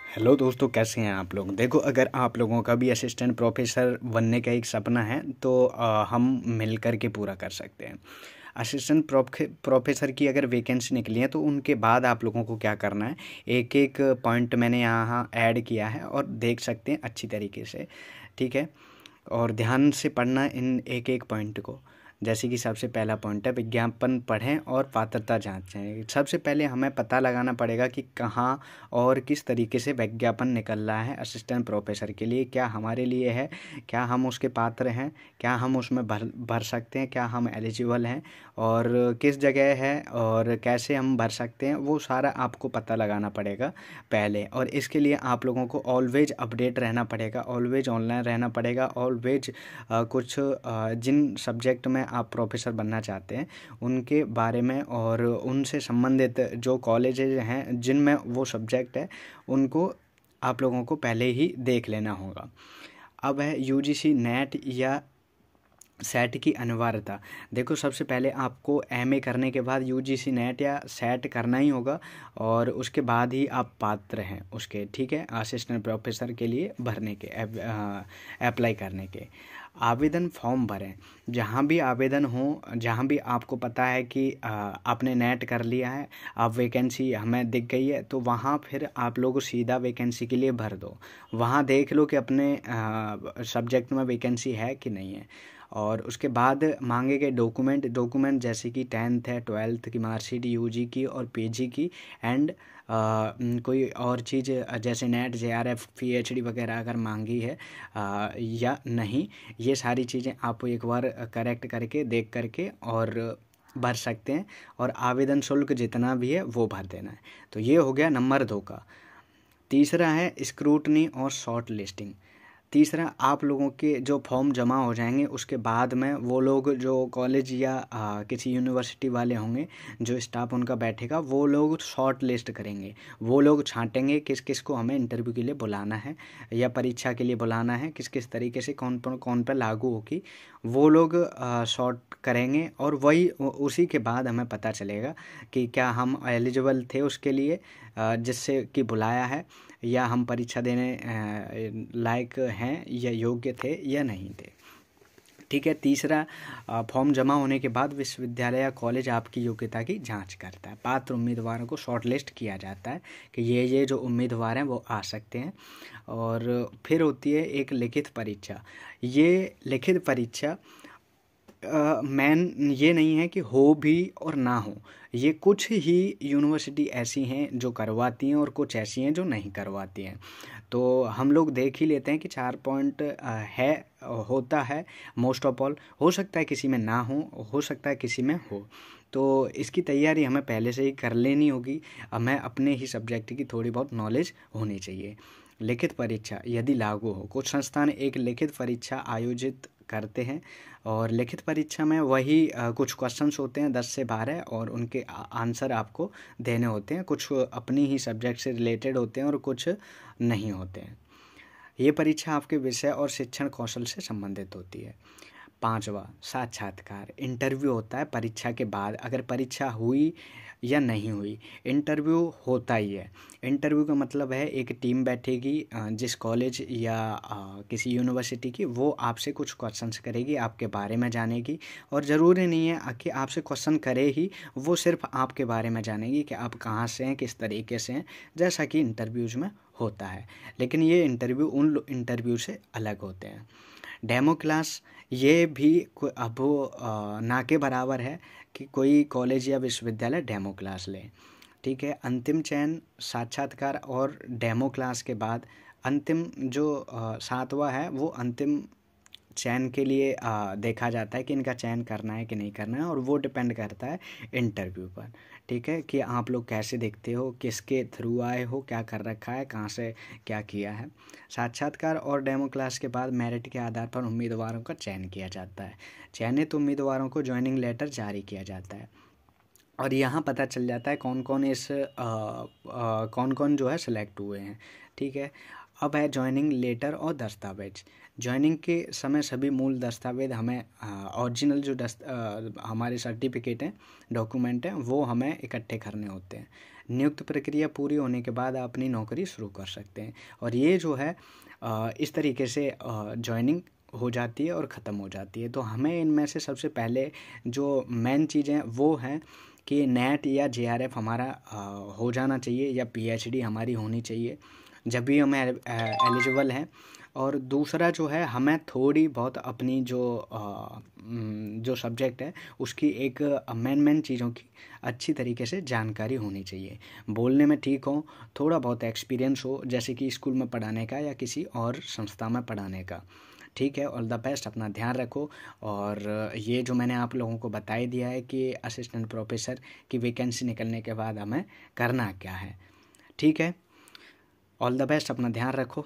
Hello दोस्तों, कैसे हैं आप लोग। देखो, अगर आप लोगों का भी असिस्टेंट प्रोफेसर बनने का एक सपना है तो हम मिल कर के पूरा कर सकते हैं। असिस्टेंट प्रोफेसर की अगर वैकेंसी निकली है तो उनके बाद आप लोगों को क्या करना है, एक एक पॉइंट मैंने यहाँ ऐड किया है और देख सकते हैं अच्छी तरीके से। ठीक है, और ध्यान से पढ़ना इन एक एक पॉइंट को। जैसे कि सबसे पहला पॉइंट है, विज्ञापन पढ़ें और पात्रता जांचें। सबसे पहले हमें पता लगाना पड़ेगा कि कहाँ और किस तरीके से विज्ञापन निकल रहा है असिस्टेंट प्रोफेसर के लिए। क्या हमारे लिए है, क्या हम उसके पात्र हैं, क्या हम उसमें भर भर सकते हैं, क्या हम एलिजिबल हैं, और किस जगह है और कैसे हम भर सकते हैं, वो सारा आपको पता लगाना पड़ेगा पहले। और इसके लिए आप लोगों को ऑलवेज अपडेट रहना पड़ेगा, ऑलवेज ऑनलाइन रहना पड़ेगा, ऑलवेज कुछ जिन सब्जेक्ट में आप प्रोफेसर बनना चाहते हैं उनके बारे में और उनसे संबंधित जो कॉलेजेज हैं जिनमें वो सब्जेक्ट है उनको आप लोगों को पहले ही देख लेना होगा। अब है यूजीसी नेट या सेट की अनिवार्यता। देखो, सबसे पहले आपको एमए करने के बाद यूजीसी नेट या सेट करना ही होगा और उसके बाद ही आप पात्र हैं उसके। ठीक है, असिस्टेंट प्रोफेसर के लिए भरने के अप्लाई करने के। आवेदन फॉर्म भरें। जहाँ भी आवेदन हो, जहाँ भी आपको पता है कि आपने नेट कर लिया है, आप वैकेंसी हमें दिख गई है, तो वहाँ फिर आप लोग सीधा वैकेंसी के लिए भर दो। वहाँ देख लो कि अपने सब्जेक्ट में वैकेंसी है कि नहीं है। और उसके बाद मांगे गए डॉक्यूमेंट जैसे कि 10th है, 12th की मार्कशीट, यूजी की और पीजी की, एंड कोई और चीज़ जैसे नेट जेआरएफ पीएचडी वगैरह अगर मांगी है या नहीं, ये सारी चीज़ें आप एक बार करेक्ट करके देख करके और भर सकते हैं। और आवेदन शुल्क जितना भी है वो भर देना है। तो ये हो गया नंबर 2 का। तीसरा है स्क्रूटनी और शॉर्ट लिस्टिंग। तीसरा, आप लोगों के जो फॉर्म जमा हो जाएंगे उसके बाद में वो लोग जो कॉलेज या किसी यूनिवर्सिटी वाले होंगे, जो स्टाफ उनका बैठेगा, वो लोग शॉर्ट लिस्ट करेंगे। वो लोग छांटेंगे किस किस को हमें इंटरव्यू के लिए बुलाना है या परीक्षा के लिए बुलाना है, किस किस तरीके से कौन पर लागू होगी, वो लोग शॉर्ट करेंगे। और वही उसी के बाद हमें पता चलेगा कि क्या हम एलिजिबल थे उसके लिए जिससे कि बुलाया है, या हम परीक्षा देने लायक हैं या योग्य थे या नहीं थे। ठीक है। तीसरा, फॉर्म जमा होने के बाद विश्वविद्यालय या कॉलेज आपकी योग्यता की जांच करता है। पात्र उम्मीदवारों को शॉर्टलिस्ट किया जाता है कि ये जो उम्मीदवार हैं वो आ सकते हैं। और फिर होती है एक लिखित परीक्षा। ये लिखित परीक्षा मैन ये नहीं है कि हो भी और ना हो। ये कुछ ही यूनिवर्सिटी ऐसी हैं जो करवाती हैं और कुछ ऐसी हैं जो नहीं करवाती हैं। तो हम लोग देख ही लेते हैं कि 4 पॉइंट है, होता है। मोस्ट ऑफ ऑल हो सकता है किसी में ना हो सकता है किसी में हो। तो इसकी तैयारी हमें पहले से ही कर लेनी होगी। हमें अपने ही सब्जेक्ट की थोड़ी बहुत नॉलेज होनी चाहिए। लिखित परीक्षा यदि लागू हो, कुछ संस्थान एक लिखित परीक्षा आयोजित करते हैं और लिखित परीक्षा में वही कुछ क्वेश्चंस होते हैं 10 से 12 और उनके आंसर आपको देने होते हैं। कुछ अपनी ही सब्जेक्ट से रिलेटेड होते हैं और कुछ नहीं होते हैं। ये परीक्षा आपके विषय और शिक्षण कौशल से संबंधित होती है। 5वां, साक्षात्कार। इंटरव्यू होता है परीक्षा के बाद। अगर परीक्षा हुई या नहीं हुई, इंटरव्यू होता ही है। इंटरव्यू का मतलब है एक टीम बैठेगी जिस कॉलेज या किसी यूनिवर्सिटी की, वो आपसे कुछ क्वेश्चंस करेगी आपके बारे में जानेगी। और ज़रूरी नहीं है कि आपसे क्वेश्चन करे ही, वो सिर्फ आपके बारे में जानेगी कि आप कहाँ से हैं, किस तरीके से हैं, जैसा कि इंटरव्यूज़ में होता है। लेकिन ये इंटरव्यू उन इंटरव्यू से अलग होते हैं। डेमो क्लास, ये भी अब ना के बराबर है कि कोई कॉलेज या विश्वविद्यालय डेमो क्लास ले। ठीक है। अंतिम चयन, साक्षात्कार और डेमो क्लास के बाद अंतिम जो 7वां है वो अंतिम चयन के लिए देखा जाता है कि इनका चयन करना है कि नहीं करना है, और वो डिपेंड करता है इंटरव्यू पर। ठीक है, कि आप लोग कैसे देखते हो, किसके थ्रू आए हो, क्या कर रखा है, कहाँ से क्या किया है। साक्षात्कार और डेमो क्लास के बाद मेरिट के आधार पर उम्मीदवारों का चयन किया जाता है। चयनित उम्मीदवारों को ज्वाइनिंग लेटर जारी किया जाता है और यहाँ पता चल जाता है कौन कौन जो है सिलेक्ट हुए हैं। ठीक है। अब है ज्वाइनिंग लेटर और दस्तावेज। ज्वाइनिंग के समय सभी मूल दस्तावेज हमें ओरिजिनल जो हमारे सर्टिफिकेट हैं, डॉक्यूमेंट हैं, वो हमें इकट्ठे करने होते हैं। नियुक्त प्रक्रिया पूरी होने के बाद आप अपनी नौकरी शुरू कर सकते हैं। और ये जो है इस तरीके से जॉइनिंग हो जाती है और ख़त्म हो जाती है। तो हमें इनमें से सबसे पहले जो मेन चीज़ें वो हैं कि नेट या जेआरएफ हमारा हो जाना चाहिए या पीएचडी हमारी होनी चाहिए जब भी हम एलिजिबल हैं। और दूसरा जो है हमें थोड़ी बहुत अपनी जो सब्जेक्ट है उसकी एक मेन चीज़ों की अच्छी तरीके से जानकारी होनी चाहिए, बोलने में ठीक हो, थोड़ा बहुत एक्सपीरियंस हो जैसे कि स्कूल में पढ़ाने का या किसी और संस्था में पढ़ाने का। ठीक है, ऑल द बेस्ट, अपना ध्यान रखो। और ये जो मैंने आप लोगों को बता ही दिया है कि असिस्टेंट प्रोफेसर की वैकेंसी निकलने के बाद हमें करना क्या है। ठीक है, ऑल द बेस्ट, अपना ध्यान रखो।